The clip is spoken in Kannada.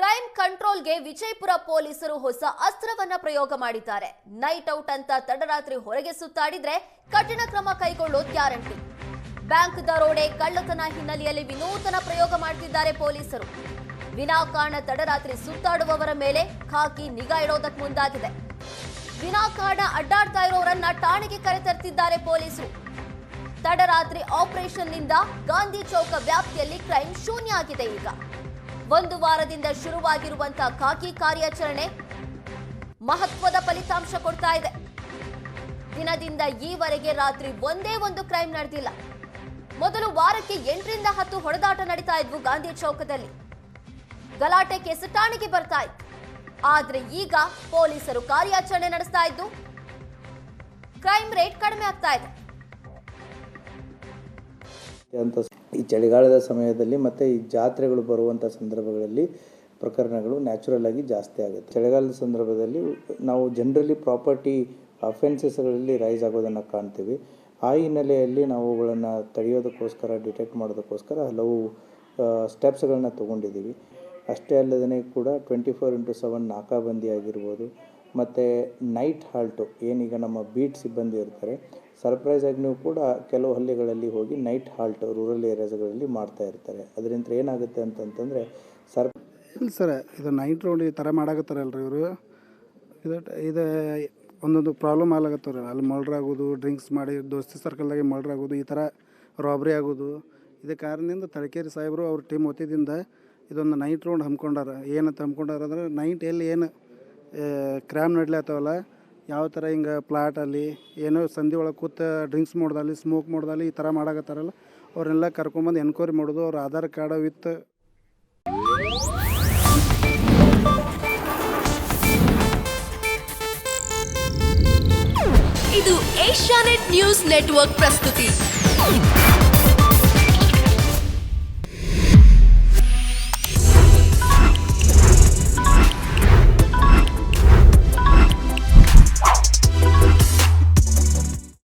ಕ್ರೈಮ್ ಕಂಟ್ರೋಲ್ಗೆ ವಿಜಯಪುರ ಪೊಲೀಸರು ಹೊಸ ಅಸ್ತ್ರವನ್ನ ಪ್ರಯೋಗ ಮಾಡಿದ್ದಾರೆ. ನೈಟ್ ಔಟ್ ಅಂತ ತಡರಾತ್ರಿ ಹೊರಗೆ ಸುತ್ತಾಡಿದ್ರೆ ಕಠಿಣ ಕ್ರಮ ಕೈಗೊಳ್ಳೋದು ಗ್ಯಾರಂಟಿ. ಬ್ಯಾಂಕ್ ದರೋಡೆ ಕಳ್ಳತನ ಹಿನ್ನೆಲೆಯಲ್ಲಿ ವಿನೂತನ ಪ್ರಯೋಗ ಮಾಡುತ್ತಿದ್ದಾರೆ ಪೊಲೀಸರು. ವಿನಾಕಾರಣ ತಡರಾತ್ರಿ ಸುತ್ತಾಡುವವರ ಮೇಲೆ ಖಾಕಿ ನಿಗಾ ಇಡೋದಕ್ಕೆ ಮುಂದಾಗಿದೆ. ವಿನಾಕಾರಣ ಅಡ್ಡಾಡ್ತಾ ಇರೋರನ್ನ ಠಾಣೆಗೆ ಕರೆತರ್ತಿದ್ದಾರೆ ಪೊಲೀಸರು. ತಡರಾತ್ರಿ ಆಪರೇಷನ್ನಿಂದ ಗಾಂಧಿ ಚೌಕ ವ್ಯಾಪ್ತಿಯಲ್ಲಿ ಕ್ರೈಮ್ ಶೂನ್ಯ ಆಗಿದೆ. ಈಗ ಒಂದು ವಾರದಿಂದ ಶುರುವಾಗಿರುವಂತಹ ಖಾಕಿ ಕಾರ್ಯಾಚರಣೆ ಮಹತ್ವದ ಫಲಿತಾಂಶ ಕೊಡ್ತಾ ಇದೆ. ದಿನದಿಂದ ಈವರೆಗೆ ರಾತ್ರಿ ಒಂದೇ ಒಂದು ಕ್ರೈಮ್ ನಡೆದಿಲ್ಲ. ಮೊದಲು ವಾರಕ್ಕೆ 8 ರಿಂದ 10 ಹೊಡೆದಾಟ ನಡೀತಾ ಇದ್ವು ಗಾಂಧಿ ಚೌಕದಲ್ಲಿ. ಗಲಾಟೆ ಕೇಸು ಠಾಣೆಗೆ ಬರ್ತಾ ಇತ್ತು. ಆದ್ರೆ ಈಗ ಪೊಲೀಸರು ಕಾರ್ಯಾಚರಣೆ ನಡೆಸ್ತಾ ಇದ್ದು ಕ್ರೈಮ್ ರೇಟ್ ಕಡಿಮೆ ಆಗ್ತಾ ಇದೆ. ಈ ಚಳಿಗಾಲದ ಸಮಯದಲ್ಲಿ ಮತ್ತು ಈ ಜಾತ್ರೆಗಳು ಬರುವಂಥ ಸಂದರ್ಭಗಳಲ್ಲಿ ಪ್ರಕರಣಗಳು ನ್ಯಾಚುರಲ್ ಆಗಿ ಜಾಸ್ತಿ ಆಗುತ್ತೆ. ಚಳಿಗಾಲದ ಸಂದರ್ಭದಲ್ಲಿ ನಾವು ಜನರಲಿ ಪ್ರಾಪರ್ಟಿ ಅಫೆನ್ಸಸ್ಗಳಲ್ಲಿ ರೈಸ್ ಆಗೋದನ್ನು ಕಾಣ್ತೀವಿ. ಆ ಹಿನ್ನೆಲೆಯಲ್ಲಿ ನಾವು ಅವುಗಳನ್ನು ತಡೆಯೋದಕ್ಕೋಸ್ಕರ, ಡಿಟೆಕ್ಟ್ ಮಾಡೋದಕ್ಕೋಸ್ಕರ ಹಲವು ಸ್ಟೆಪ್ಸ್ಗಳನ್ನ ತೊಗೊಂಡಿದ್ದೀವಿ. ಅಷ್ಟೇ ಅಲ್ಲದೇ ಕೂಡ 24x7 ನಾಕಾಬಂದಿ ಆಗಿರ್ಬೋದು, ಮತ್ತು ನೈಟ್ ಹಾಲ್ಟು ಏನೀಗ ನಮ್ಮ ಬೀಟ್ ಸಿಬ್ಬಂದಿ ಇರ್ತಾರೆ, ಸರ್ಪ್ರೈಸ್ ಆಗಿಯೂ ಕೂಡ ಕೆಲವು ಹಳ್ಳಿಗಳಲ್ಲಿ ಹೋಗಿ ನೈಟ್ ಹಾಲ್ಟ್ ರೂರಲ್ ಏರಿಯಾಸ್ಗಳಲ್ಲಿ ಮಾಡ್ತಾ ಇರ್ತಾರೆ. ಅದರಿಂದ ಏನಾಗುತ್ತೆ ಅಂತಂತಂದರೆ ಇಲ್ಲ ಸರ್, ಇದು ನೈಟ್ ರೋಡ್ ಈ ಥರ ಮಾಡಾಕತ್ತಾರಲ್ರಿ ಇವರು. ಇದು ಒಂದೊಂದು ಪ್ರಾಬ್ಲಮ್ ಆಗ್ಲಾಗತ್ತವ್ರಿ. ಅಲ್ಲಿ ಮರ್ಡ್ರ್ ಆಗೋದು, ಡ್ರಿಂಕ್ಸ್ ಮಾಡಿ ದೋಸ್ತಿ ಸರ್ಕಲ್ದಾಗೆ ಮರ್ಡ್ರ್ ಆಗೋದು, ಈ ಥರ ರಾಬ್ರಿ ಆಗೋದು. ಇದೇ ಕಾರಣದಿಂದ ತಲಕೇರಿ ಸಾಹೇಬರು ಅವ್ರ ಟೀಮ್ ವತಿಯಿಂದ ಇದೊಂದು ನೈಟ್ ರೌಂಡ್ ಹಮ್ಮಿಕೊಂಡಾರ. ಏನಂತ ಹಮ್ಮಿಕೊಂಡಾರ ಅಂದ್ರೆ ನೈಟ್ ಎಲ್ಲಿ ಏನು ಕ್ರೈಮ್ ನಡ್ಲಾಗ್ತಾವಲ್ಲ, ಯಾವ ಥರ ಹಿಂಗೆ ಪ್ಲಾಟಲ್ಲಿ ಏನೋ ಸಂಧಿ ಒಳಗೆ ಕೂತ ಡ್ರಿಂಕ್ಸ್ ಮಾಡ್ದಲ್ಲಿ, ಸ್ಮೋಕ್ ಮಾಡ್ದಲ್ಲಿ ಈ ಥರ ಮಾಡಾಕತ್ತಾರಲ್ಲ, ಅವ್ರನ್ನೆಲ್ಲ ಕರ್ಕೊಂಬಂದು ಎನ್ಕ್ವೈರಿ ಮಾಡೋದು. ಅವ್ರ ಆಧಾರ್ ಕಾರ್ಡ್ ವಿತ್ ಇದು ಏಷ್ಯಾನೆಟ್ ನ್ಯೂಸ್ ನೆಟ್ವರ್ಕ್ ಪ್ರಸ್ತುತಿ.